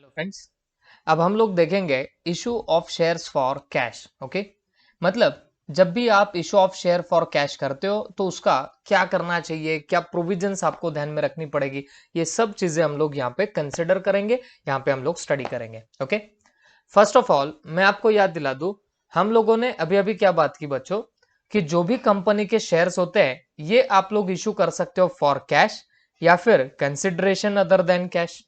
Hello friends. अब हम लोग देखेंगे issue of shares for cash. Okay, मतलब जब भी आप issue of share for cash करते हो तो उसका क्या करना चाहिए, क्या प्रोविजंस आपको ध्यान में रखनी पड़ेगी, ये सब चीजें हम लोग यहाँ पे कंसिडर करेंगे, यहाँ पे हम लोग स्टडी करेंगे। ओके, फर्स्ट ऑफ ऑल मैं आपको याद दिला दूं, हम लोगों ने अभी अभी क्या बात की बच्चों, कि जो भी कंपनी के शेयर्स होते हैं ये आप लोग इशू कर सकते हो फॉर कैश या फिर कंसिडरेशन अदर देन कैश।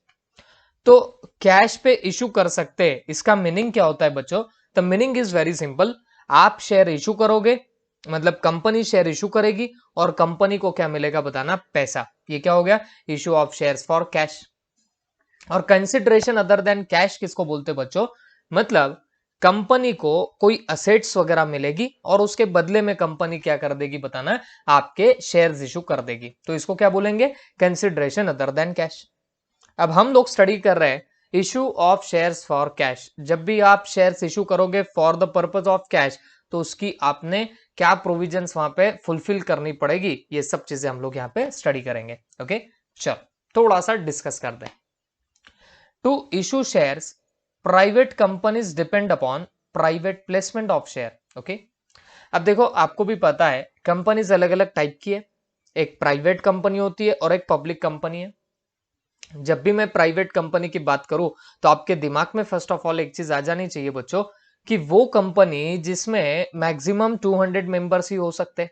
तो कैश पे इशू कर सकते हैं, इसका मीनिंग क्या होता है बच्चों? The meaning is very simple. आप शेयर इशू करोगे, मतलब कंपनी शेयर इशू करेगी और कंपनी को क्या मिलेगा बताना, पैसा। ये क्या हो गया? Issue of shares for cash. और कंसिडरेशन अदर देन कैश किसको बोलते बच्चों? मतलब कंपनी को कोई असेट्स वगैरह मिलेगी और उसके बदले में कंपनी क्या कर देगी बताना, आपके शेयर्स इशू कर देगी, तो इसको क्या बोलेंगे? Consideration other than cash. अब हम लोग स्टडी कर रहे हैं issue of shares for cash. जब भी आप शेयर्स इशू करोगे for the purpose of cash तो उसकी आपने क्या प्रोविजंस वहां पे फुलफिल करनी पड़ेगी, ये सब चीजें हम लोग यहाँ पे स्टडी करेंगे। ओके, चलो थोड़ा सा डिस्कस कर दें। To issue shares private companies depend upon private placement of share. Okay, अब देखो आपको भी पता है कंपनीज अलग अलग टाइप की है, एक प्राइवेट कंपनी होती है और एक पब्लिक कंपनी है। जब भी मैं प्राइवेट कंपनी की बात करूं तो आपके दिमाग में फर्स्ट ऑफ ऑल एक चीज आ जानी चाहिए बच्चों, कि वो कंपनी जिसमें मैक्सिमम 200 मेंबर्स ही हो सकते हैं।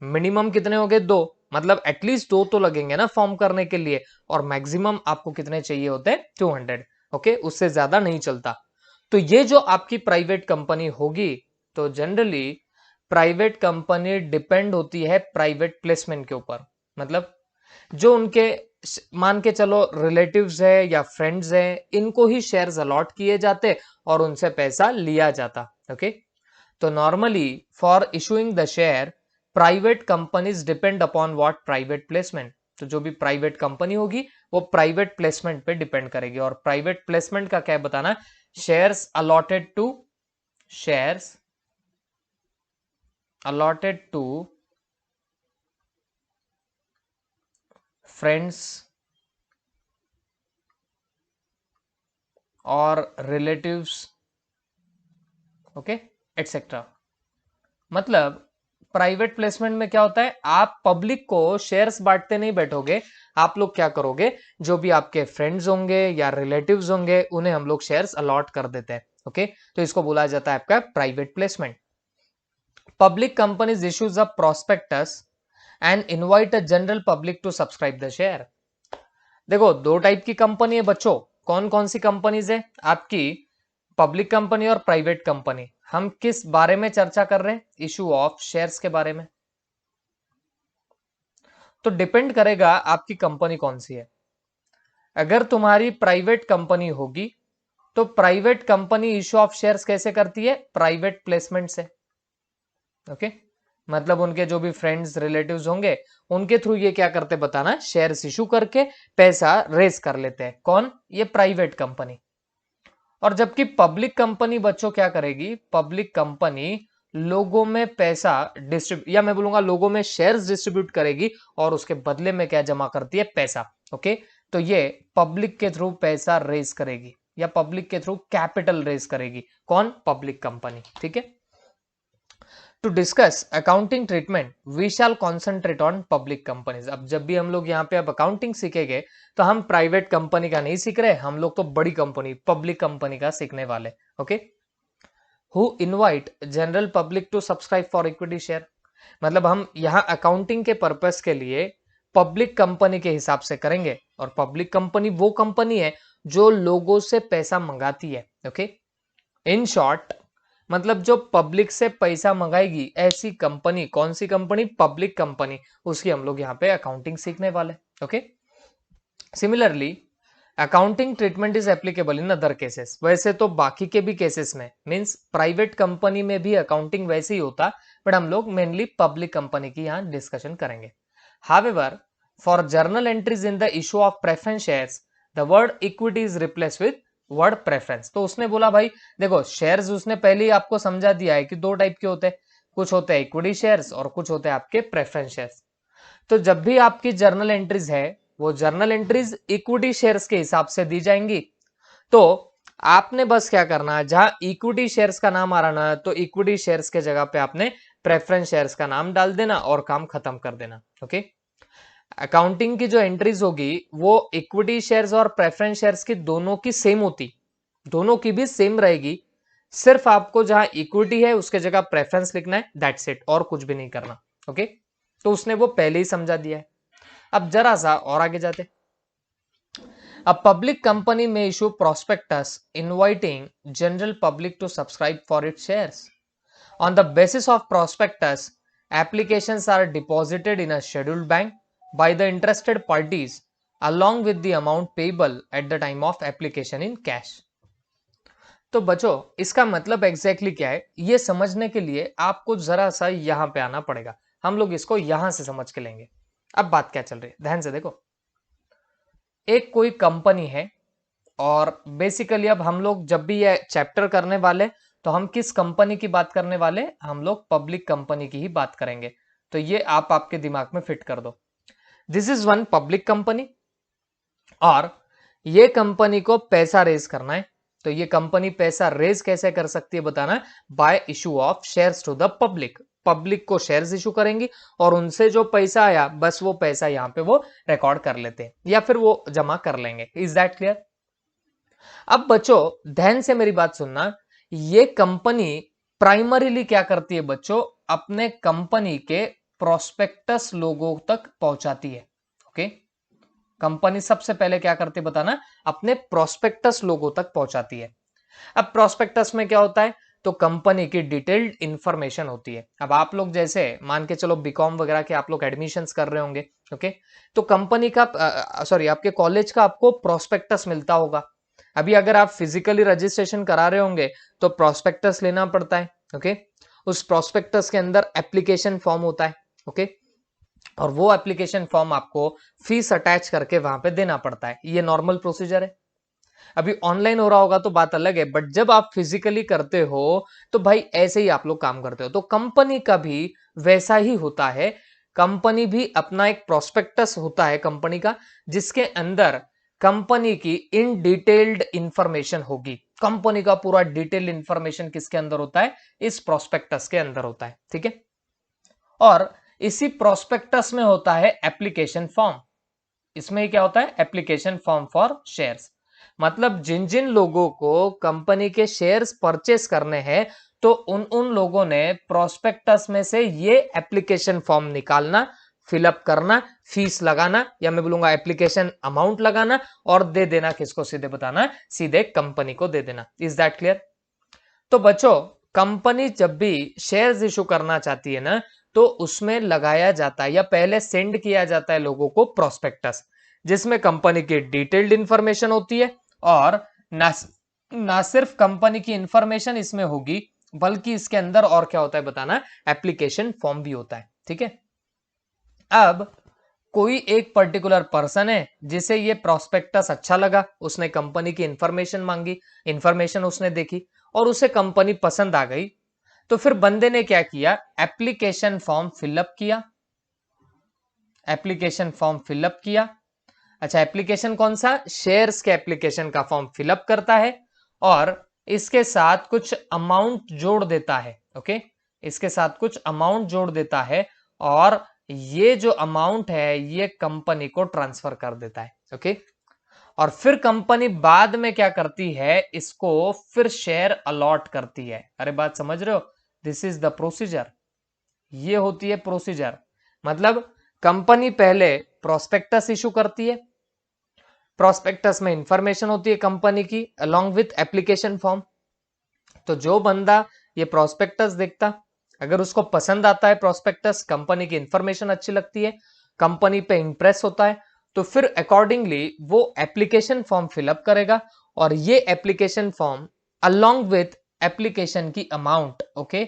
मिनिमम कितने हो गए? दो, मतलब एटलीस्ट दो तो लगेंगे ना फॉर्म करने के लिए, और मैक्सिमम आपको कितने चाहिए होते हैं? 200। ओके, उससे ज्यादा नहीं चलता। तो ये जो आपकी प्राइवेट कंपनी होगी, तो जनरली प्राइवेट कंपनी डिपेंड होती है प्राइवेट प्लेसमेंट के ऊपर। मतलब जो उनके मान के चलो रिलेटिव्स है या फ्रेंड्स है, इनको ही शेयर्स अलॉट किए जाते और उनसे पैसा लिया जाता। ओके, तो normally for issuing the share private companies depend upon what? Private placement. तो जो भी प्राइवेट कंपनी होगी वो प्राइवेट प्लेसमेंट पे डिपेंड करेगी, और प्राइवेट प्लेसमेंट का क्या है बताना? शेयर्स अलॉटेड टू फ्रेंड्स और रिलेटिव्स, ओके, एटसेट्रा। मतलब प्राइवेट प्लेसमेंट में क्या होता है, आप पब्लिक को शेयर्स बांटते नहीं बैठोगे, आप लोग क्या करोगे, जो भी आपके फ्रेंड्स होंगे या रिलेटिव्स होंगे उन्हें हम लोग शेयर्स अलॉट कर देते हैं। ओके, तो इसको बोला जाता है आपका private placement. Public companies issues a prospectus and invite a general public to subscribe the share. देखो दो टाइप की कंपनी है बच्चों, कौन कौन सी कंपनीज है आपकी? पब्लिक कंपनी और प्राइवेट कंपनी। हम किस बारे में चर्चा कर रहे हैं? इशू ऑफ शेयर्स के बारे में। तो डिपेंड करेगा आपकी कंपनी कौन सी है। अगर तुम्हारी प्राइवेट कंपनी होगी तो private company issue of shares कैसे करती है? प्राइवेट प्लेसमेंट से। ओके, मतलब उनके जो भी फ्रेंड्स रिलेटिव्स होंगे उनके थ्रू ये क्या करते बताना, शेयर्स इशू करके पैसा रेज कर लेते हैं। कौन? ये प्राइवेट कंपनी। और जबकि पब्लिक कंपनी बच्चों क्या करेगी? पब्लिक कंपनी लोगों में पैसा डिस्ट्रीब्यूट, या मैं बोलूंगा लोगों में शेयर्स डिस्ट्रीब्यूट करेगी और उसके बदले में क्या जमा करती है? पैसा। ओके, तो ये पब्लिक के थ्रू पैसा रेज करेगी या पब्लिक के थ्रू कैपिटल रेज करेगी। कौन? Public company. ठीक है, to discuss accounting treatment we shall concentrate on public companies. अब जब भी हम लोग यहाँ पे अब अकाउंटिंग सीखेंगे तो हम प्राइवेट कंपनी का नहीं सीख रहे, हम लोग तो बड़ी कंपनी पब्लिक कंपनी का सीखने वाले। Okay, who invite general public to subscribe for equity share. मतलब हम यहाँ अकाउंटिंग के पर्पस के लिए पब्लिक कंपनी के हिसाब से करेंगे, और पब्लिक कंपनी वो कंपनी है जो लोगों से पैसा मंगाती है। ओके, इन शॉर्ट मतलब जो पब्लिक से पैसा मंगाएगी ऐसी कंपनी, कौन सी कंपनी? पब्लिक कंपनी, उसकी हम लोग यहाँ पे अकाउंटिंग सीखने वाले। Okay, similarly accounting treatment is applicable in other cases. वैसे तो बाकी के भी केसेस में, मींस प्राइवेट कंपनी में भी अकाउंटिंग वैसे ही होता, बट हम लोग मेनली पब्लिक कंपनी की यहाँ डिस्कशन करेंगे। However for journal entries in the issue of preference shares the word equity is replace with word preference. तो उसने बोला भाई देखो शेयर्स उसने पहले ही आपको समझा दिया है कि दो टाइप के होते हैं, कुछ होते हैं इक्विटी शेयर्स और कुछ होते हैं आपके प्रेफरेंस शेयर्स। तो जब भी आपकी जर्नल एंट्रीज है वो जर्नल एंट्रीज इक्विटी शेयर्स के हिसाब से दी जाएंगी। तो आपने बस क्या करना है, जहां इक्विटी शेयर्स का नाम आ रहा ना, तो इक्विटी शेयर्स के जगह पे आपने प्रेफरेंस शेयर्स का नाम डाल देना और काम खत्म कर देना। ओके, अकाउंटिंग की जो एंट्रीज होगी वो इक्विटी शेयर्स और प्रेफरेंस शेयर्स की दोनों की सेम होती, दोनों की भी सेम रहेगी। सिर्फ आपको जहां इक्विटी है उसके जगह प्रेफरेंस लिखना है, दैट्स इट, और कुछ भी नहीं करना। ओके, तो उसने वो पहले ही समझा दिया है। अब जरा सा और आगे जाते। A public company may issue prospectus inviting general public to subscribe for its shares. On the basis of prospectus, applications are deposited in a scheduled bank by the interested parties along with the amount payable at the time of application in cash. तो बच्चों, इसका मतलब exactly क्या है ये समझने के लिए आपको जरा सा यहां पे आना पड़ेगा। हम लोग इसको यहां से समझ के लेंगे। अब बात क्या चल रही है, ध्यान से देखो। एक कोई कंपनी है और बेसिकली अब हम लोग जब भी ये चैप्टर करने वाले तो हम किस कंपनी की बात करने वाले, हम लोग पब्लिक कंपनी की ही बात करेंगे। तो ये आप आपके दिमाग में फिट कर दो। This is one public company और ये कंपनी को पैसा रेज करना है। तो ये कंपनी पैसा रेज कैसे कर सकती है बताना, by issue of shares to the public. Public को शेयर्स इशू करेंगी और उनसे जो पैसा आया बस वो पैसा यहां पे वो रिकॉर्ड कर लेते हैं या फिर वो जमा कर लेंगे। Is that clear? अब बच्चों ध्यान से मेरी बात सुनना, ये कंपनी प्राइमरीली क्या करती है बच्चों, अपने कंपनी के प्रोस्पेक्टस लोगों तक पहुंचाती है। ओके, कंपनी सबसे पहले क्या करती है बताना, अपने प्रोस्पेक्टस लोगों तक पहुंचाती है। अब प्रोस्पेक्टस में क्या होता है, तो कंपनी की डिटेल्ड इंफॉर्मेशन होती है। अब आप लोग जैसे मान के चलो बीकॉम वगैरह के आप लोग एडमिशंस कर रहे होंगे। ओके, तो कंपनी का सॉरी आपके कॉलेज का आपको प्रोस्पेक्टस मिलता होगा। अभी अगर आप फिजिकली रजिस्ट्रेशन करा रहे होंगे तो प्रोस्पेक्टस लेना पड़ता है। ओके, उस प्रोस्पेक्टस के अंदर एप्लीकेशन फॉर्म होता है। ओके, और वो एप्लीकेशन फॉर्म आपको फीस अटैच करके वहां पे देना पड़ता है। ये नॉर्मल प्रोसीजर है। अभी ऑनलाइन हो रहा होगा तो बात अलग है, बट जब आप फिजिकली करते हो तो भाई ऐसे ही आप लोग काम करते हो। तो कंपनी का भी वैसा ही होता है। कंपनी भी अपना एक प्रोस्पेक्टस होता है कंपनी का, जिसके अंदर कंपनी की इन डिटेल्ड इंफॉर्मेशन होगी। कंपनी का पूरा डिटेल्ड इंफॉर्मेशन किसके अंदर होता है, इस प्रोस्पेक्टस के अंदर होता है। ठीक है, और इसी प्रोस्पेक्टस में होता है एप्लीकेशन फॉर्म। इसमें क्या होता है, एप्लीकेशन फॉर्म फॉर शेयर्स। मतलब जिन जिन लोगों को कंपनी के शेयर्स परचेस करने हैं तो उन उन लोगों ने प्रोस्पेक्टस में से ये एप्लीकेशन फॉर्म निकालना, फिलअप करना, फीस लगाना या मैं बोलूंगा एप्लीकेशन अमाउंट लगाना और दे देना। किसको? सीधे बताना, सीधे कंपनी को दे देना। Is that clear? तो बच्चों, कंपनी जब भी शेयर्स इशू करना चाहती है ना, तो उसमें लगाया जाता है या पहले सेंड किया जाता है लोगों को प्रोस्पेक्टस, जिसमें कंपनी की डिटेल्ड इंफॉर्मेशन होती है। और ना सिर्फ कंपनी की इंफॉर्मेशन इसमें होगी, बल्कि इसके अंदर और क्या होता है बताना, एप्लीकेशन फॉर्म भी होता है। ठीक है, अब कोई एक पर्टिकुलर पर्सन है जिसे ये प्रोस्पेक्टस अच्छा लगा, उसने कंपनी की इंफॉर्मेशन मांगी, इंफॉर्मेशन उसने देखी और उसे कंपनी पसंद आ गई। तो फिर बंदे ने क्या किया, एप्लीकेशन फॉर्म फिलअप किया। एप्लीकेशन फॉर्म फिलअप किया। अच्छा, एप्लीकेशन कौन सा, शेयर्स के एप्लीकेशन का फॉर्म फिलअप करता है और इसके साथ कुछ अमाउंट जोड़ देता है। ओके, इसके साथ कुछ अमाउंट जोड़ देता है और ये जो अमाउंट है ये कंपनी को ट्रांसफर कर देता है। ओके, और फिर कंपनी बाद में क्या करती है, इसको फिर शेयर अलॉट करती है। अरे बात समझ रहे हो? This is the procedure. ये होती है प्रोसीजर। मतलब कंपनी पहले प्रोस्पेक्टस इशू करती है, प्रोस्पेक्टस में इंफॉर्मेशन होती है कंपनी की अलोंग विथ एप्लीकेशन फॉर्म। तो जो बंदा ये प्रोस्पेक्टस देखता, अगर उसको पसंद आता है प्रोस्पेक्टस, कंपनी की इंफॉर्मेशन अच्छी लगती है, कंपनी पे इंप्रेस होता है, तो फिर अकॉर्डिंगली वो एप्लीकेशन फॉर्म फिलअप करेगा और ये application form along with application की अमाउंट, ओके,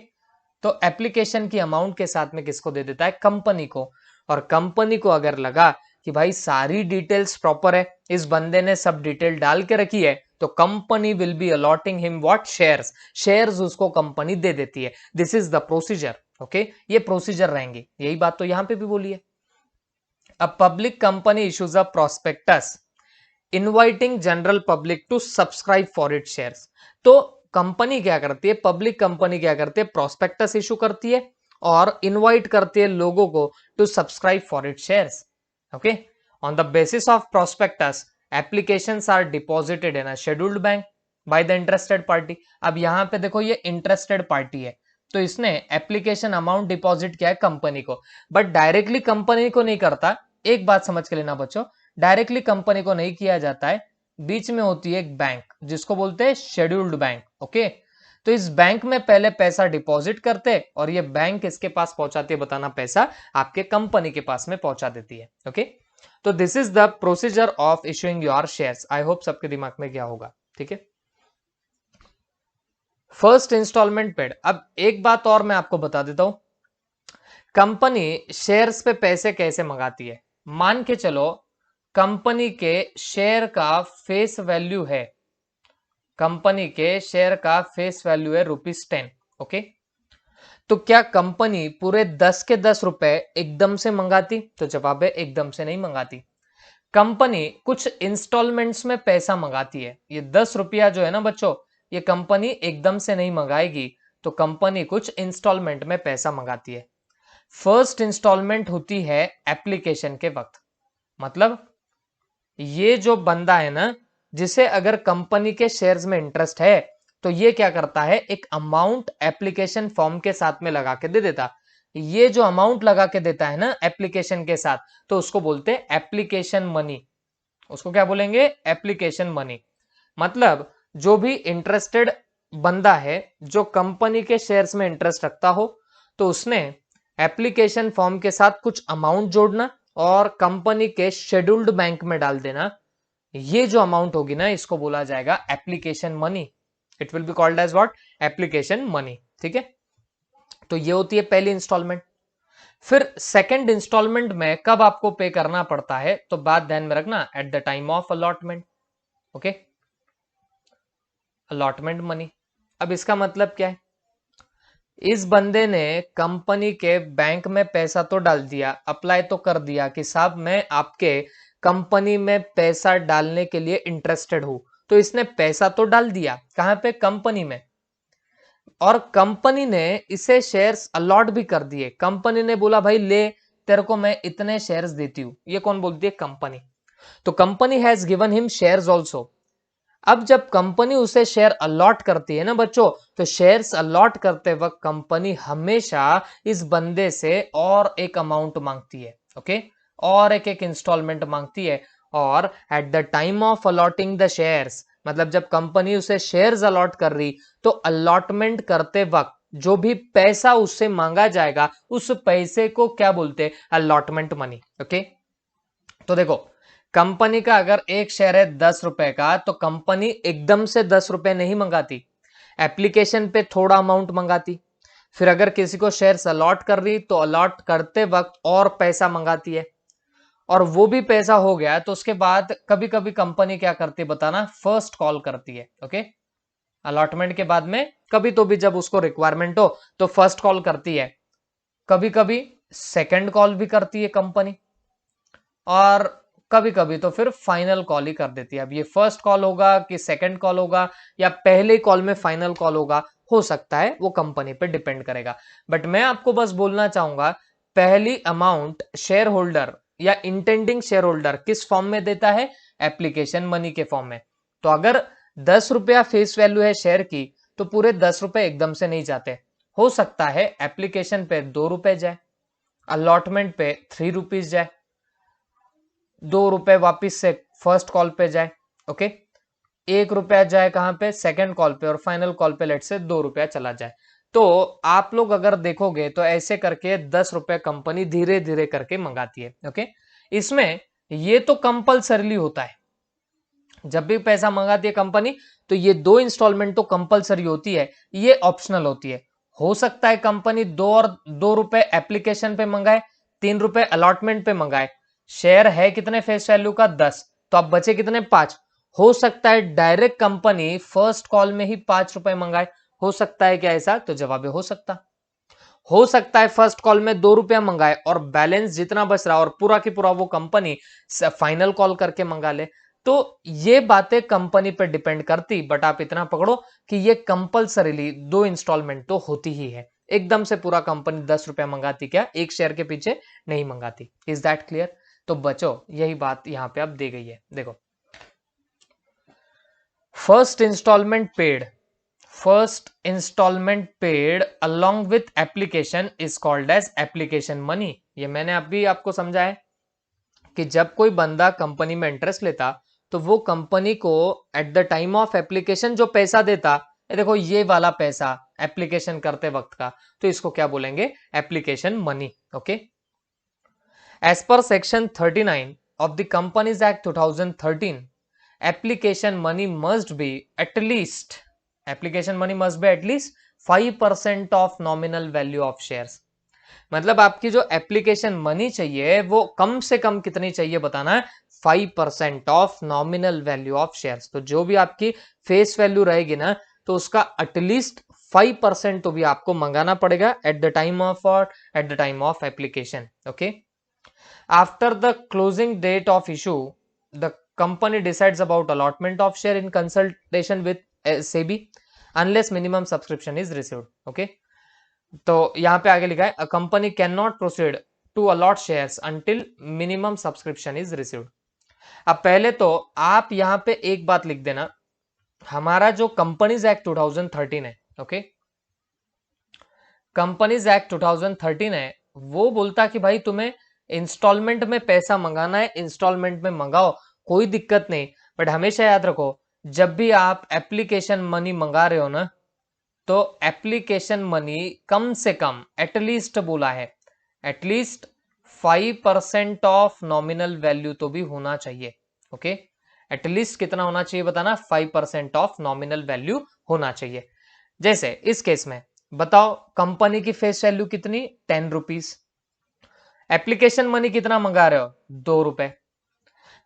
तो एप्लीकेशन की अमाउंट के साथ में किसको दे देता है, कंपनी को। और कंपनी को अगर लगा कि भाई सारी डिटेल्स प्रॉपर है, इस बंदे ने सब डिटेल डाल के रखी है, तो company will be allotting him what, shares. Shares उसको कंपनी दे देती है। This is the procedure. Okay, ये प्रोसीजर रहेंगे। यही बात तो यहां पे भी बोली है। A public company issues a prospectus inviting general public to subscribe for it shares. तो कंपनी क्या करती है, पब्लिक कंपनी क्या करती है, प्रोस्पेक्टस इशू करती है और इनवाइट करती है लोगों को to subscribe for it shares. Okay, on the basis of prospectus applications are deposited in a scheduled bank by the interested party. अब यहां पे देखो ये इंटरेस्टेड पार्टी है, तो इसने एप्लीकेशन अमाउंट डिपॉजिट किया है कंपनी को, बट डायरेक्टली कंपनी को नहीं करता। एक बात समझ के लेना बच्चों, डायरेक्टली कंपनी को नहीं किया जाता है, बीच में होती है एक बैंक जिसको बोलते हैं शेड्यूल्ड बैंक। ओके, तो इस बैंक में पहले पैसा डिपॉजिट करते और ये बैंक इसके पास पहुंचाती है, बताना पैसा आपके कंपनी के पास में पहुंचा देती है। ओके, तो this is the procedure of issuing your shares. I hope सबके दिमाग में क्या होगा। ठीक है, फर्स्ट इंस्टॉलमेंट पेड। अब एक बात और मैं आपको बता देता हूं, कंपनी शेयर्स पे पैसे कैसे मंगाती है। मान के चलो कंपनी के शेयर का फेस वैल्यू है, कंपनी के शेयर का फेस वैल्यू है ₹10। ओके, तो क्या कंपनी पूरे 10 के 10 रुपए एकदम से मंगाती? तो जवाब है एकदम से नहीं मंगाती। कंपनी कुछ इंस्टॉलमेंट्स में पैसा मंगाती है। ये 10 रुपया जो है ना बच्चों, ये कंपनी एकदम से नहीं मंगाएगी, तो कंपनी कुछ इंस्टॉलमेंट में पैसा मंगाती है। फर्स्ट इंस्टॉलमेंट होती है एप्लीकेशन के वक्त, मतलब ये जो बंदा है ना, जिसे अगर कंपनी के शेयर्स में इंटरेस्ट है, तो ये क्या करता है, एक अमाउंट एप्लीकेशन फॉर्म के साथ में लगा के दे देता। ये जो अमाउंट लगा के देता है ना एप्लीकेशन के साथ, तो उसको बोलते हैं एप्लीकेशन मनी। उसको क्या बोलेंगे, एप्लीकेशन मनी। मतलब जो भी इंटरेस्टेड बंदा है जो कंपनी के शेयर्स में इंटरेस्ट रखता हो, तो उसने एप्लीकेशन फॉर्म के साथ कुछ अमाउंट जोड़ना और कंपनी के शेड्यूल्ड बैंक में डाल देना। ये जो अमाउंट होगी ना, इसको बोला जाएगा application money. It will be called as what, application money. ठीक है, तो ये होती है पहली इंस्टॉलमेंट। फिर सेकंड इंस्टॉलमेंट में कब आपको पे करना पड़ता है, तो बात ध्यान में रखना, eight the time of allotment. Okay, allotment money. अब इसका मतलब क्या है, इस बंदे ने कंपनी के बैंक में पैसा तो डाल दिया, अप्लाई तो कर दिया कि साहब मैं आपके कंपनी में पैसा डालने के लिए इंटरेस्टेड हूं, तो इसने पैसा तो डाल दिया कहां पे, कंपनी में, और कंपनी ने इसे शेयर्स अलॉट भी कर दिए। कंपनी ने बोला भाई ले, तेरे को मैं इतने शेयर्स देती हूं। ये कौन बोलती है, कंपनी। तो company has given him shares also. अब जब कंपनी उसे शेयर अलॉट करती है ना बच्चों, तो शेयर्स अलॉट करते वक्त कंपनी हमेशा इस बंदे से और एक अमाउंट मांगती है। ओके, और एक एक इंस्टॉलमेंट मांगती है। और at the time of allotting the shares, मतलब जब कंपनी उसे शेयर्स अलॉट कर रही, तो अलॉटमेंट करते वक्त जो भी पैसा उससे मांगा जाएगा, उस पैसे को क्या बोलते हैं, अलॉटमेंट मनी। ओके, तो देखो कंपनी का अगर एक शेयर है 10 रुपए का, तो कंपनी एकदम से 10 रुपए नहीं मंगाती, एप्लीकेशन पे थोड़ा अमाउंट मंगाती। फिर अगर किसी को शेयर्स अलॉट कर रही, तो अलॉट करते वक्त और पैसा मंगाती है, और वो भी पैसा हो गया तो उसके बाद कभी कभी कंपनी क्या करती है बताना, फर्स्ट कॉल करती है। ओके, अलॉटमेंट के बाद में कभी तो भी जब उसको रिक्वायरमेंट हो तो फर्स्ट कॉल करती है, कभी कभी सेकंड कॉल भी करती है कंपनी, और कभी कभी तो फिर फाइनल कॉल ही कर देती है। अब ये फर्स्ट कॉल होगा कि सेकंड कॉल होगा या पहले कॉल में फाइनल कॉल होगा, हो सकता है, वो कंपनी पे डिपेंड करेगा। बट मैं आपको बस बोलना चाहूंगा, पहली अमाउंट शेयर होल्डर या इंटेंडिंग शेयर होल्डर किस फॉर्म में देता है, एप्लीकेशन मनी के फॉर्म में। तो अगर 10 रुपया फेस वैल्यू है शेयर की, तो पूरे 10 रुपए एकदम से नहीं जाते। हो सकता है एप्लीकेशन पे 2 रुपए जाए, अलॉटमेंट पे 3 रुपीज जाए, 2 रुपए वापिस से फर्स्ट कॉल पे जाए। ओके, 1 रुपया जाए कहां पे, सेकंड कॉल पे, और फाइनल कॉल पे लेट से 2 रुपया चला जाए। तो आप लोग अगर देखोगे तो ऐसे करके 10 रुपए कंपनी धीरे धीरे करके मंगाती है। ओके, इसमें ये तो कंपलसरीली होता है, जब भी पैसा मंगाती है कंपनी, तो ये 2 इंस्टॉलमेंट तो कंपलसरी होती है, ये ऑप्शनल होती है। हो सकता है कंपनी 2 रुपए एप्लीकेशन पे मंगाए, 3 रुपए अलॉटमेंट पे मंगाए। शेयर है कितने फेस वैल्यू का, 10, तो अब बचे कितने, 5। हो सकता है डायरेक्ट कंपनी फर्स्ट कॉल में ही 5 रुपए मंगाए। हो सकता है क्या ऐसा, तो जवाब है हो सकता। हो सकता है फर्स्ट कॉल में 2 रुपया मंगाए और बैलेंस जितना बच रहा और पूरा की पूरा वो कंपनी फाइनल कॉल करके मंगा ले। तो ये बातें कंपनी पे डिपेंड करती, बट आप इतना पकड़ो कि ये कंपलसरीली 2 इंस्टॉलमेंट तो होती ही है। एकदम से पूरा कंपनी 10 रुपया मंगाती क्या, एक शेयर के पीछे नहीं मंगाती। Is that clear? तो बचो, यही बात यहां पे अब दी गई है। देखो, first installment paid, first installment paid along with application is called as application money. ये मैंने अभी आपको समझाया कि जब कोई बंदा कंपनी में इंटरेस्ट लेता तो वो कंपनी को eight the time of application जो पैसा देता, ये देखो ये वाला पैसा एप्लीकेशन करते वक्त का, तो इसको क्या बोलेंगे? Application money. Okay, as per section 39 of the companies act 2013, application money must be at least, application money must be at least 5% of nominal value of shares. मतलब आपकी जो एप्लीकेशन मनी चाहिए वो कम से कम कितनी चाहिए बताना है? 5% of nominal value of shares. तो जो भी आपकी फेस वैल्यू रहेगी ना, तो उसका एटलीस्ट 5% तो भी आपको मंगाना पड़ेगा एट द टाइम ऑफ, और at the time of application. Okay, after the closing date of issue, the company decides about allotment of share in consultation with SEBI unless minimum subscription is received. Okay, तो यहां पे आगे लिखा है, a company can not proceed to allot shares until minimum subscription is received. अब पहले तो आप यहां पे एक बात लिख देना, हमारा जो कंपनीज एक्ट 2013 है, ओके, कंपनीज एक्ट 2013 है, वो बोलता कि भाई तुम्हें इंस्टॉलमेंट में पैसा मंगाना है, इंस्टॉलमेंट में मंगाओ, कोई दिक्कत नहीं। बट हमेशा याद रखो, जब भी आप एप्लीकेशन मनी मंगा रहे हो ना, तो एप्लीकेशन मनी कम से कम, एटलीस्ट बोला है, एटलीस्ट 5% ऑफ नॉमिनल वैल्यू तो भी होना चाहिए। ओके, एटलीस्ट कितना होना चाहिए बताना? 5% ऑफ नॉमिनल वैल्यू होना चाहिए। जैसे इस केस में बताओ, कंपनी की फेस वैल्यू कितनी? 10 रुपीज। एप्लीकेशन मनी कितना मंगा रहे हो? 2 रुपए।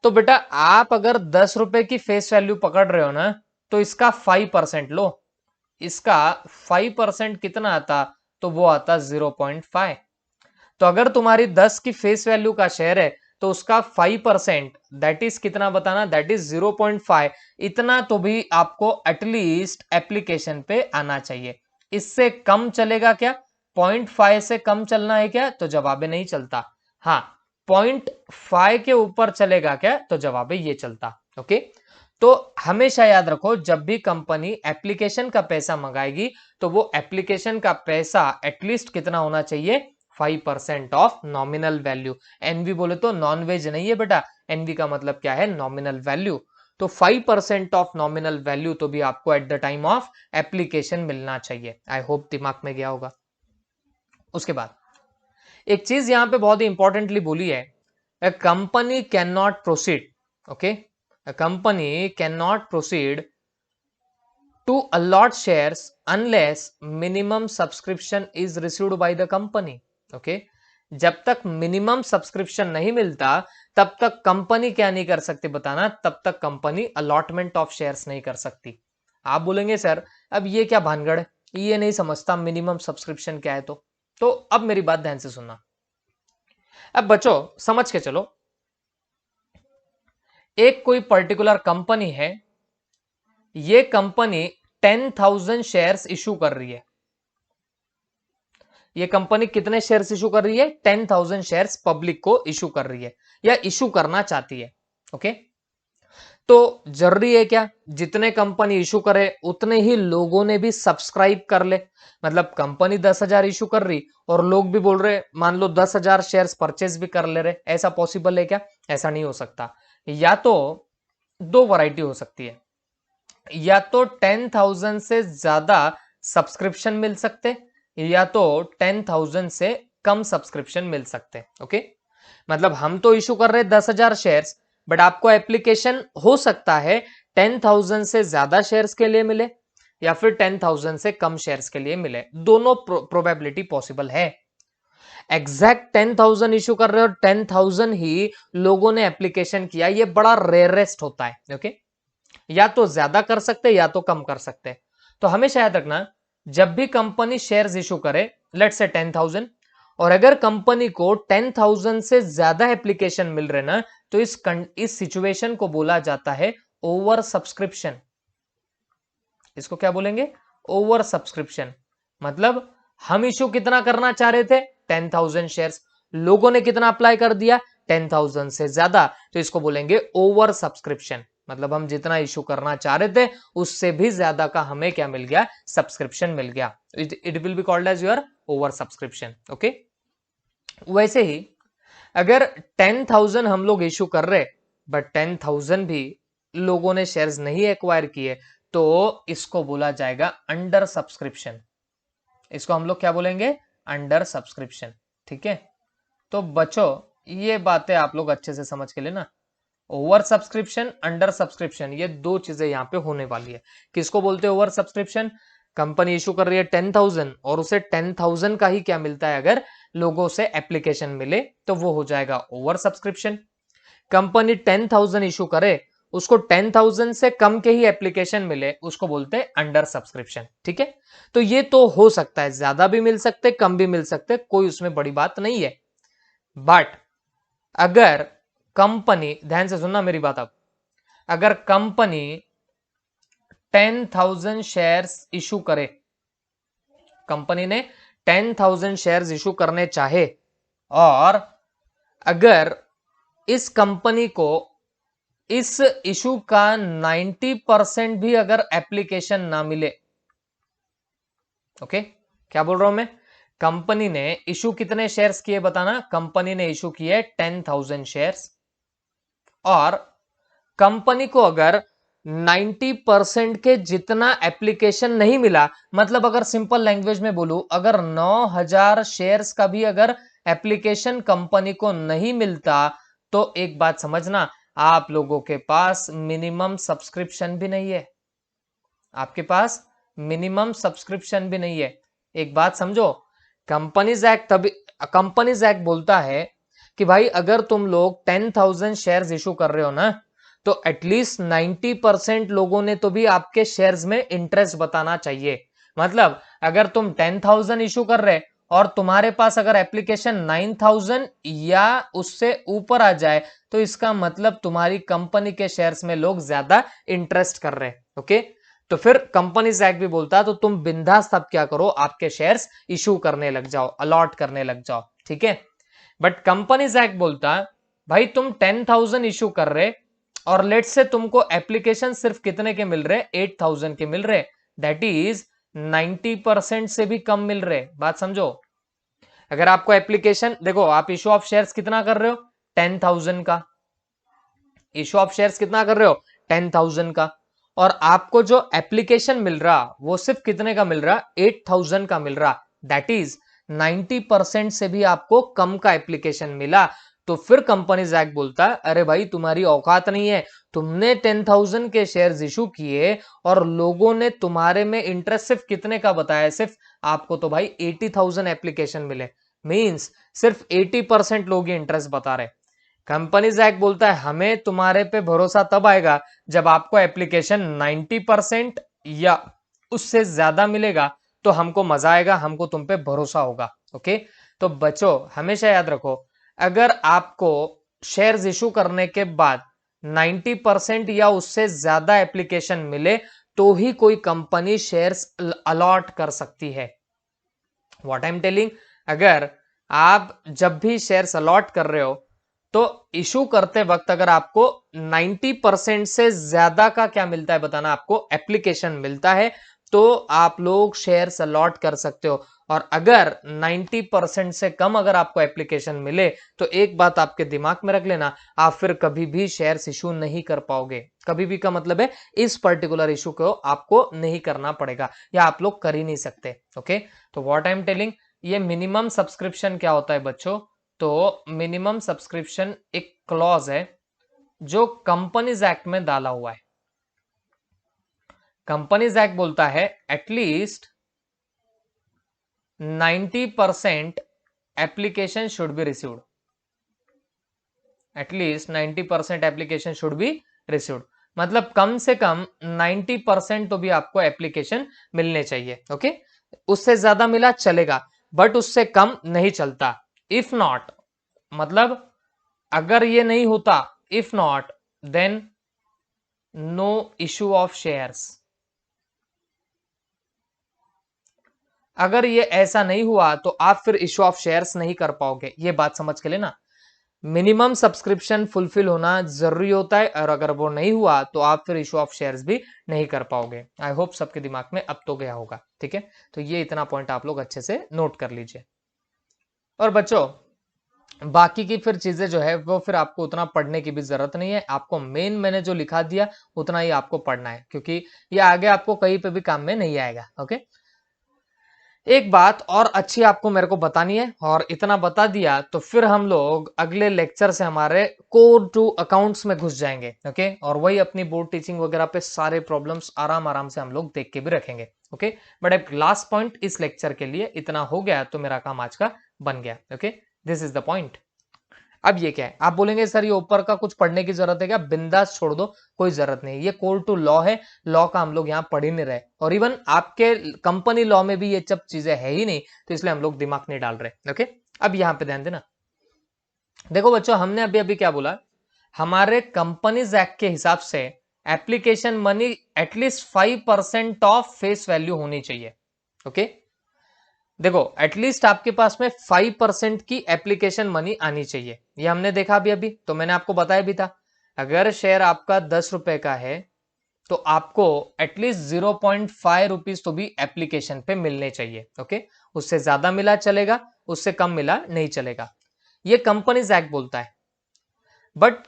तो बेटा आप अगर 10 रुपए की फेस वैल्यू पकड़ रहे हो ना, तो इसका 5% लो, इसका 5% कितना आता? तो वो आता 0.5। तो अगर तुम्हारी 10 की फेस वैल्यू का शेयर है, तो उसका 5% दैट इज कितना बताना? That is 0.5। इतना तो भी आपको एटलीस्ट एप्लीकेशन पे आना चाहिए। इससे कम चलेगा क्या? 0.5 से कम चलना है क्या? तो जवाब नहीं चलता। हाँ, 0.5 के ऊपर चलेगा क्या? तो जवाब ये चलता। ओके, तो हमेशा याद रखो, जब भी कंपनी एप्लीकेशन का पैसा मंगाएगी, तो वो एप्लीकेशन का पैसा एटलीस्ट कितना होना चाहिए? 5% ऑफ नॉमिनल वैल्यू। एनवी बोले तो नॉन वेज नहीं है बेटा, एनवी का मतलब क्या है? Nominal value. तो 5% ऑफ नॉमिनल वैल्यू तो भी आपको eight the time of application मिलना चाहिए। आई होप दिमाग में गया होगा। उसके बाद एक चीज यहां पे बहुत ही इंपॉर्टेंटली बोली है, a company cannot proceed, okay, a company cannot proceed to allot shares unless minimum subscription is received by the company, okay। जब तक मिनिमम सब्सक्रिप्शन नहीं मिलता, तब तक कंपनी क्या नहीं कर सकती बताना? तब तक कंपनी अलॉटमेंट ऑफ शेयर्स नहीं कर सकती। आप बोलेंगे सर अब ये क्या भानगढ़ है, ये नहीं समझता मिनिमम सब्सक्रिप्शन क्या है। तो अब मेरी बात ध्यान से सुनना। अब बच्चों समझ के चलो, एक कोई पर्टिकुलर कंपनी है, ये कंपनी 10,000 शेयर्स इशू कर रही है। ये कंपनी कितने शेयर्स इशू कर रही है? 10,000 शेयर्स पब्लिक को इशू कर रही है या इशू करना चाहती है। ओके, तो जरूरी है क्या जितने कंपनी इशू करे उतने ही लोगों ने भी सब्सक्राइब कर ले? मतलब कंपनी 10,000 इशू कर रही और लोग भी बोल रहे, मान लो 10,000 शेयर्स परचेज भी कर ले रहे, ऐसा पॉसिबल है क्या? ऐसा नहीं हो सकता। या तो दो वैरायटी हो सकती है, या तो 10,000 से ज्यादा सब्सक्रिप्शन मिल सकते, या तो 10,000 से कम सब्सक्रिप्शन मिल सकते। ओके, मतलब हम तो इशू कर रहे 10,000 शेयर्स, बट आपको एप्लीकेशन हो सकता है 10,000 से ज्यादा शेयर्स के लिए मिले या फिर 10,000 से कम शेयर्स के लिए मिले। दोनों प्रोबेबिलिटी पॉसिबल है। एग्जैक्ट 10,000 इशू कर रहे हो और 10,000 ही लोगों ने एप्लीकेशन किया, ये बड़ा रेयरेस्ट होता है। ओके, या तो ज्यादा कर सकते या तो कम कर सकते। तो हमेशा याद रखना, जब भी कंपनी शेयर्स इशू करे, लेट्स से 10,000, और अगर कंपनी को 10,000 से ज्यादा एप्लीकेशन मिल रहे ना, तो इस सिचुएशन को बोला जाता है ओवर सब्सक्रिप्शन। इसको क्या बोलेंगे? Over subscription. मतलब हम इशू कितना करना चाह रहे थे? 10,000 शेयर्स। लोगों ने कितना अप्लाई कर दिया? 10,000 से ज्यादा, तो इसको बोलेंगे ओवर सब्सक्रिप्शन। मतलब हम जितना इशू करना चाह रहे थे उससे भी ज्यादा का हमें क्या मिल गया? सब्सक्रिप्शन मिल गया। It will be called as your over subscription. Okay, वैसे ही अगर 10,000 हम लोग इशू कर रहे बट 10,000 भी लोगों ने शेयर्स नहीं एक्वायर किए, तो इसको बोला जाएगा अंडर सब्सक्रिप्शन। इसको हम लोग क्या बोलेंगे? Under subscription. ठीक है, तो बच्चों ये बातें आप लोग अच्छे से समझ के लेना। ओवर सब्सक्रिप्शन, अंडर सब्सक्रिप्शन, ये दो चीजें यहां पे होने वाली है। किसको बोलते हैं ओवर सब्सक्रिप्शन? कंपनी इशू कर रही है 10,000 और उसे 10,000 का ही क्या मिलता है, अगर लोगों से एप्लीकेशन मिले तो वो हो जाएगा ओवर सब्सक्रिप्शन। कंपनी 10,000 इशू करे, उसको 10,000 से कम के ही एप्लीकेशन मिले, उसको बोलते हैं अंडर सब्सक्रिप्शन। ठीक है, तो ये तो हो सकता है, ज्यादा भी मिल सकते, कम भी मिल सकते, कोई उसमें बड़ी बात नहीं है। बट अगर कंपनी, ध्यान से सुनना मेरी बात, अब अगर कंपनी 10,000 शेयर्स इशू करे, कंपनी ने 10,000 शेयर्स इशू करने चाहे, और अगर इस कंपनी को इस इशू का 90% भी अगर एप्लीकेशन ना मिले, ओके, क्या बोल रहा हूं मैं? कंपनी ने इशू कितने शेयर्स किए बताना? कंपनी ने इशू किए 10,000 शेयर्स, और कंपनी को अगर 90% के जितना एप्लीकेशन नहीं मिला, मतलब अगर सिंपल लैंग्वेज में बोलूं, अगर 9,000 शेयर्स का भी अगर एप्लीकेशन कंपनी को नहीं मिलता, तो एक बात समझना, आप लोगों के पास मिनिमम सब्सक्रिप्शन भी नहीं है। आपके पास मिनिमम सब्सक्रिप्शन भी नहीं है। एक बात समझो, कंपनीज एक्ट तभी, कंपनीज एक्ट बोलता है कि भाई अगर तुम लोग 10,000 शेयर्स इशू कर रहे हो ना, तो एटलीस्ट 90% लोगों ने तो भी आपके शेयर्स में इंटरेस्ट बताना चाहिए। मतलब अगर तुम 10,000 इशू कर रहे और तुम्हारे पास अगर एप्लीकेशन 9,000 या उससे ऊपर आ जाए, तो इसका मतलब तुम्हारी कंपनी के शेयर्स में लोग ज्यादा इंटरेस्ट कर रहे हैं। ओके, तो फिर कंपनीज एक्ट भी बोलता है तो तुम बिंदास तब क्या करो, आपके शेयर्स इशू करने लग जाओ, अलॉट करने लग जाओ। ठीक है, बट कंपनीज एक्ट बोलता भाई तुम 10,000 इशू कर रहे और लेट से तुमको एप्लीकेशन सिर्फ कितने के मिल रहे? 8,000 के मिल रहे, दैट इज 90% से भी कम मिल रहे। बात समझो, अगर आपको एप्लीकेशन, देखो आप इशू ऑफ शेयर्स कितना कर रहे हो? 10,000 का। इशू ऑफ शेयर्स कितना कर रहे हो? 10,000 का। और आपको जो एप्लीकेशन मिल रहा वो सिर्फ कितने का मिल रहा? 8,000 का मिल रहा, दैट इज 90% से भी आपको कम का एप्लीकेशन मिला। तो फिर कंपनीज एक्ट बोलता है अरे भाई तुम्हारी औकात नहीं है, तुमने 10,000 के शेयर्स इशू किए और लोगों ने तुम्हारे में इंटरेस्ट सिर्फ कितने का बताया? सिर्फ आपको तो भाई 80,000 एप्लीकेशन मिले, मींस सिर्फ 80% लोग ही इंटरेस्ट बता रहे। कंपनीज एक्ट बोलता है हमें तुम्हारे पे भरोसा तब आएगा जब आपको एप्लीकेशन 90% या उससे ज्यादा मिलेगा, तो हमको मजा आएगा, हमको तुम पे भरोसा होगा। ओके, तो बच्चों हमेशा याद रखो, अगर आपको शेयर्स इशू करने के बाद 90% या उससे ज्यादा एप्लीकेशन मिले, तो ही कोई कंपनी शेयर्स अलॉट कर सकती है। व्हाट आई एम टेलिंग, अगर आप जब भी शेयर्स अलॉट कर रहे हो, तो इशू करते वक्त अगर आपको 90% से ज्यादा का क्या मिलता है बताना? आपको एप्लीकेशन मिलता है, तो आप लोग शेयर्स अलॉट कर सकते हो। और अगर 90% से कम अगर आपको एप्लीकेशन मिले, तो एक बात आपके दिमाग में रख लेना, आप फिर कभी भी शेयर्स इशू नहीं कर पाओगे। कभी भी का मतलब है इस पर्टिकुलर इशू को आपको नहीं करना पड़ेगा, या आप लोग कर ही नहीं सकते। ओके, तो व्हाट आई एम टेलिंग, ये मिनिमम सब्सक्रिप्शन क्या होता है बच्चों? तो मिनिमम सब्सक्रिप्शन एक क्लॉज है जो कंपनीज एक्ट में डाला हुआ है। कंपनीज एक्ट बोलता है at least 90% application should be received, at least 90% application should be received, मतलब कम से कम 90% तो भी आपको एप्लीकेशन मिलने चाहिए। ओके, उससे ज्यादा मिला चलेगा, बट उससे कम नहीं चलता। इफ नॉट मतलब अगर ये नहीं होता, if not then no issue of shares. अगर ये ऐसा नहीं हुआ तो आप फिर इशू ऑफ शेयर्स नहीं कर पाओगे। ये बात समझ के लेना, मिनिमम सब्सक्रिप्शन फुलफिल होना जरूरी होता है, और अगर वो नहीं हुआ तो आप फिर इशू ऑफ शेयर्स भी नहीं कर पाओगे। आई होप सबके दिमाग में अब तो गया होगा, ठीक है। तो ये इतना पॉइंट आप लोग अच्छे से नोट कर लीजिए। और बच्चों बाकी की फिर चीजें जो है वो फिर आपको उतना पढ़ने की भी जरूरत नहीं है, आपको मेन मैंने जो लिखा दिया उतना ही आपको पढ़ना है, क्योंकि ये आगे आपको कहीं पे भी काम में नहीं आएगा। ओके, एक बात और अच्छी आपको मेरे को बतानी है, और इतना बता दिया तो फिर हम लोग अगले लेक्चर से हमारे कोर टू अकाउंट्स में घुस जाएंगे। ओके, और वही अपनी बोर्ड टीचिंग वगैरह पे सारे प्रॉब्लम्स आराम आराम से हम लोग देख के भी रखेंगे। ओके, बट एक लास्ट पॉइंट इस लेक्चर के लिए इतना हो गया तो मेरा काम आज का बन गया। Okay, this is the point. अब ये क्या है, आप बोलेंगे सर ये ऊपर का कुछ पढ़ने की जरूरत है क्या? बिंदास छोड़ दो, कोई जरूरत नहीं। ये कोर टू लॉ है, लॉ का हम लोग यहाँ पढ़ ही नहीं रहे, और इवन आपके कंपनी लॉ में भी ये सब चीजें है ही नहीं, तो इसलिए हम लोग दिमाग नहीं डाल रहे। ओके, अब यहाँ पे ध्यान देना। देखो बच्चों, हमने अभी अभी क्या बोला, हमारे कंपनीज एक्ट के हिसाब से application money at least 5% of face value होनी चाहिए। ओके, देखो एटलीस्ट आपके पास में 5% की एप्लीकेशन मनी आनी चाहिए, ये हमने देखा अभी अभी, तो मैंने आपको बताया भी था, अगर शेयर आपका 10 रुपए का है तो आपको एटलीस्ट 0.5 रुपीज तो भी एप्लीकेशन पे मिलने चाहिए। ओके, उससे ज्यादा मिला चलेगा, उससे कम मिला नहीं चलेगा, ये कंपनीज एक्ट बोलता है। बट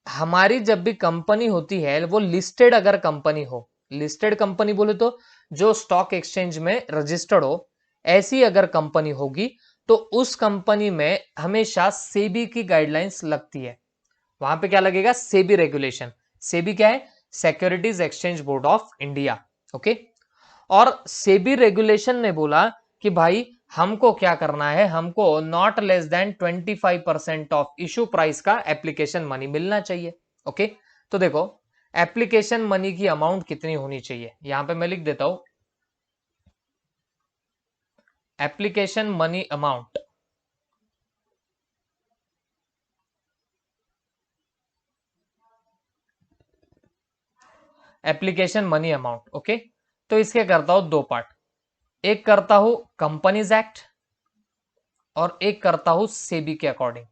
हमारी जब भी कंपनी होती है वो लिस्टेड अगर कंपनी हो, लिस्टेड कंपनी बोले तो जो स्टॉक एक्सचेंज में रजिस्टर्ड हो, ऐसी अगर कंपनी होगी तो उस कंपनी में हमेशा सेबी की गाइडलाइंस लगती है। वहां पे क्या लगेगा? सेबी रेगुलेशन। सेबी क्या है? Securities exchange board of India. Okay, और सेबी रेगुलेशन ने बोला कि भाई हमको क्या करना है, हमको not less than 25% of issue price का एप्लीकेशन मनी मिलना चाहिए। ओके, तो देखो एप्लीकेशन मनी की अमाउंट कितनी होनी चाहिए, यहां पे मैं लिख देता हूं application money amount. Application money amount. Okay, तो इसके करता हूं दो पार्ट, एक करता हूं कंपनीज एक्ट और एक करता हूं सेबी के अकॉर्डिंग।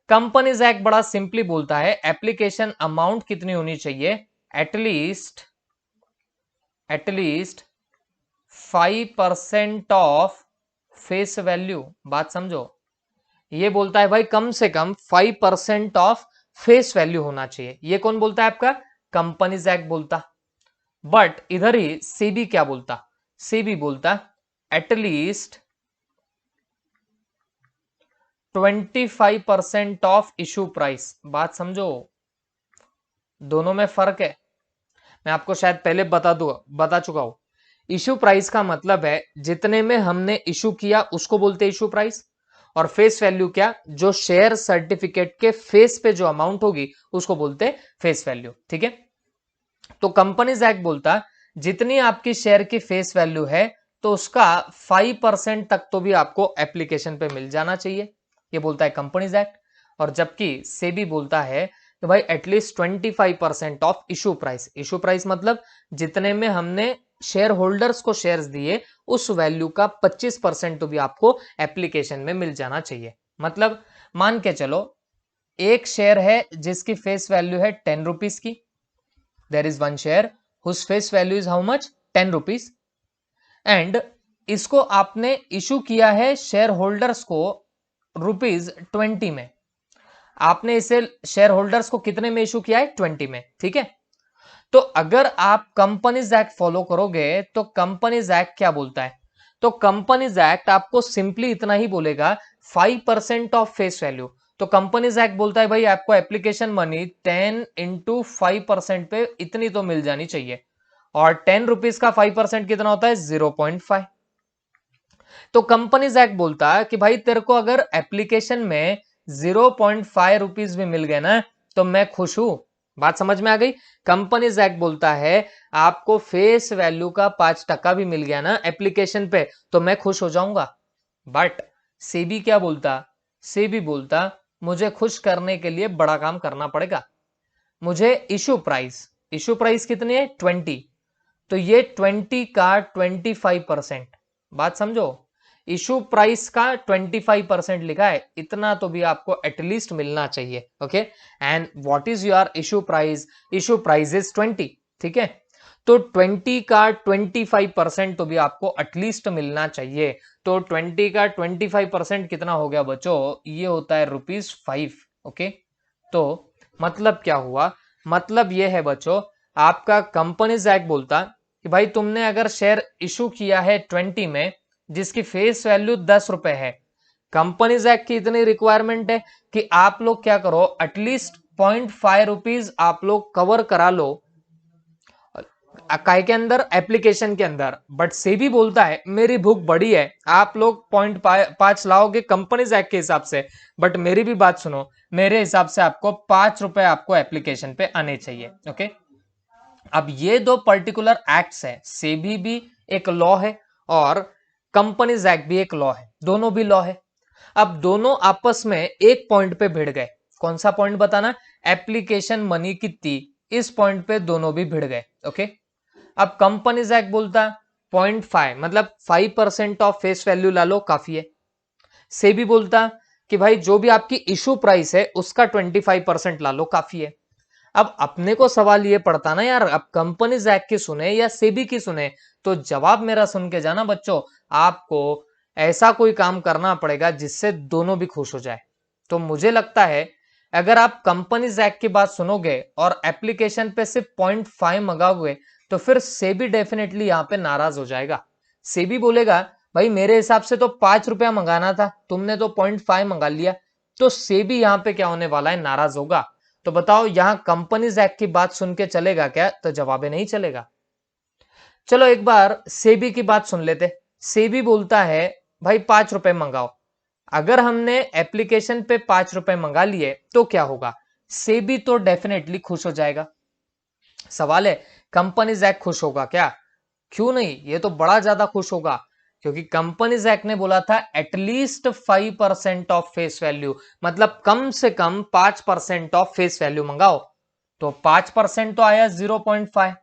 कंपनीज एक्ट बड़ा सिंपली बोलता है एप्लीकेशन अमाउंट कितनी होनी चाहिए, एटलीस्ट 5% ऑफ फेस वैल्यू। बात समझो, ये बोलता है भाई कम से कम 5% ऑफ फेस वैल्यू होना चाहिए। ये कौन बोलता है? आपका कंपनीज एक्ट बोलता। बट इधर ही सेबी क्या बोलता? सेबी बोलता एटलीस्ट 25% ऑफ इशू प्राइस। बात समझो, दोनों में फर्क है, मैं आपको शायद पहले बता चुका हूं। इशू प्राइस का मतलब है जितने में हमने इशू किया उसको बोलते हैं इशू प्राइस, और फेस वैल्यू क्या? जो शेयर सर्टिफिकेट के फेस पे जो अमाउंट होगी उसको बोलते हैं फेस वैल्यू। ठीक है, तो कंपनीज एक्ट बोलता जितनी आपकी शेयर की फेस वैल्यू है तो उसका 5% तक तो भी आपको एप्लीकेशन पे मिल जाना चाहिए, ये बोलता है कंपनीज एक्ट। और जबकि सेबी बोलता है कि भाई at least 25% of issue price. Issue price मतलब जितने में हमने शेयर होल्डर्स को शेयर्स दिए उस वैल्यू का 25% तो भी आपको एप्लीकेशन में मिल जाना चाहिए। मतलब मान के चलो एक शेयर है जिसकी फेस वैल्यू है 10 रुपीज की, there is one share whose face value is how much? 10 rupees, and इसको आपने इशू किया है शेयर होल्डर्स को ₹20 में। आपने इसे शेयर होल्डर्स को कितने में इशू किया है? 20 में। ठीक है, तो अगर आप कंपनीज एक्ट फॉलो करोगे तो कंपनीज एक्ट क्या बोलता है? तो कंपनीज एक्ट आपको सिंपली इतना ही बोलेगा 5% ऑफ फेस वैल्यू। तो कंपनीज एक्ट बोलता है भाई आपको एप्लीकेशन मनी 10 इंटू 5% पे इतनी तो मिल जानी चाहिए, और 10 रुपीज का 5% कितना होता है? 0.5। तो कंपनीज एक्ट बोलता है कि भाई तेरे को अगर एप्लीकेशन में 0.5 रुपीज भी मिल गए ना तो मैं खुश हूं, बात समझ में आ गई। कंपनीज एक्ट बोलता है आपको फेस वैल्यू का 5% भी मिल गया ना एप्लीकेशन पे तो मैं खुश हो जाऊंगा। बट सेबी क्या बोलता, सेबी बोलता मुझे खुश करने के लिए बड़ा काम करना पड़ेगा। मुझे इशू प्राइस कितनी है 20, तो ये 20 का 25%, बात समझो, इशू प्राइस का 25% लिखा है, इतना तो भी आपको एटलीस्ट मिलना चाहिए। Okay, and what is your issue price is 20, ठीक है, तो 20 का 25% तो भी आपको एटलीस्ट मिलना चाहिए। तो 20 का 25% कितना हो गया बच्चों, ये होता है ₹5। ओके, तो मतलब क्या हुआ, मतलब ये है बच्चों, आपका कंपनीज एक्ट बोलता कि भाई तुमने अगर शेयर इशू किया है 20 में जिसकी फेस वैल्यू 10 रुपए है, कंपनीज एक्ट की इतनी रिक्वायरमेंट है कि आप लोग क्या करो, एटलीस्ट 0.5 रुपीज आप लोग कवर करा लो काय के अंदर, एप्लीकेशन के अंदर। बट सेबी बोलता है मेरी भूख बड़ी है, आप लोग 0.5 लाओगे कंपनीज एक्ट के हिसाब से, बट मेरी भी बात सुनो, मेरे हिसाब से आपको 5 रुपए आपको एप्लीकेशन पे आने चाहिए। ओके, अब ये दो पर्टिकुलर एक्ट्स है, सेबी भी एक लॉ है और कंपनीज एक्ट भी एक लॉ है, दोनों भी लॉ है। अब दोनों आपस में एक पॉइंट पे भिड़ गए, कौन सा पॉइंट बताना, एप्लीकेशन मनी कितनी, इस पॉइंट पे दोनों भी भिड़ गए। ओके, अब कंपनीज एक्ट बोलता है 0.5 मतलब 5% ऑफ फेस वैल्यू ला लो काफी है। सेबी बोलता कि भाई जो भी आपकी इशू प्राइस है उसका 25% ला लो काफी है। अब अपने को सवाल ये पड़ता ना यार, अब कंपनीज एक्ट की सुने या सेबी की सुने, तो जवाब मेरा सुन के जाना बच्चों, आपको ऐसा कोई काम करना पड़ेगा जिससे दोनों भी खुश हो जाए। तो मुझे लगता है अगर आप कंपनीज एक्ट की बात सुनोगे और एप्लीकेशन पे सिर्फ 0.5 मंगाओगे तो फिर सेबी डेफिनेटली यहां पे नाराज हो जाएगा। सेबी बोलेगा भाई मेरे हिसाब से तो 5 रुपया मंगाना था, तुमने तो 0.5 मंगा लिया, तो सेबी यहां पे क्या होने वाला है, नाराज होगा। तो बताओ यहां कंपनीज एक्ट की बात सुन के चलेगा क्या, तो जवाब नहीं चलेगा। चलो एक बार सेबी की बात सुन लेते। सेबी बोलता है भाई 5 रुपए मंगाओ, अगर हमने एप्लीकेशन पे 5 रुपए मंगा लिए तो क्या होगा, सेबी तो डेफिनेटली खुश हो जाएगा। सवाल है कंपनीज एक्ट खुश होगा क्या, क्यों नहीं, ये तो बड़ा ज्यादा खुश होगा, क्योंकि कंपनीज एक्ट ने बोला था एटलीस्ट 5% ऑफ फेस वैल्यू, मतलब कम से कम 5% ऑफ फेस वैल्यू मंगाओ। तो 5% तो आया 0.5,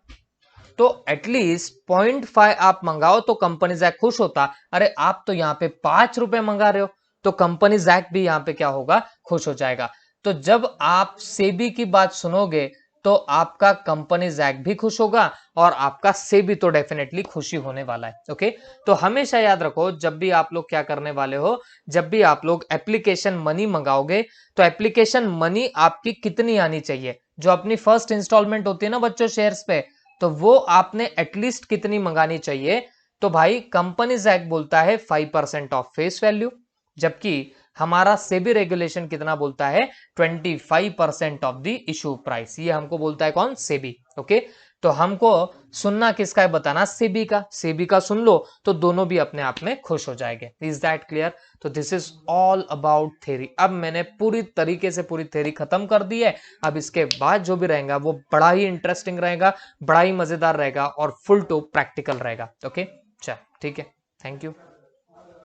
तो एटलीस्ट 0.5 आप मंगाओ तो कंपनीज एक्ट खुश होता। अरे आप तो यहाँ पे 5 रुपए मंगा रहे हो, तो कंपनीज एक्ट भी यहाँ पे क्या होगा, खुश हो जाएगा। तो जब आप सेबी की बात सुनोगे तो आपका कंपनीज एक्ट भी खुश होगा और आपका सेबी तो डेफिनेटली खुशी होने वाला है। ओके, तो हमेशा याद रखो जब भी आप लोग क्या करने वाले हो, जब भी आप लोग एप्लीकेशन मनी मंगाओगे तो एप्लीकेशन मनी आपकी कितनी आनी चाहिए, जो अपनी फर्स्ट इंस्टॉलमेंट होती है ना बच्चों शेयर्स पे, तो वो आपने एटलीस्ट कितनी मंगानी चाहिए। तो भाई कंपनीज एक्ट बोलता है 5% ऑफ फेस वैल्यू, जबकि हमारा सेबी रेगुलेशन कितना बोलता है, 25% ऑफ द इशू प्राइस, ये हमको बोलता है कौन, सेबी। ओके, तो हमको सुनना किसका है, बताना सेबी का। सेबी का सुन लो तो दोनों भी अपने आप में खुश हो जाएंगे। Is that clear? तो this is all about theory. अब मैंने पूरी तरीके से पूरी थ्योरी खत्म कर दी है। अब इसके बाद जो भी रहेगा वो बड़ा ही इंटरेस्टिंग रहेगा, बड़ा ही मजेदार रहेगा और फुल टू प्रैक्टिकल रहेगा। ओके, चल ठीक है, थैंक यू।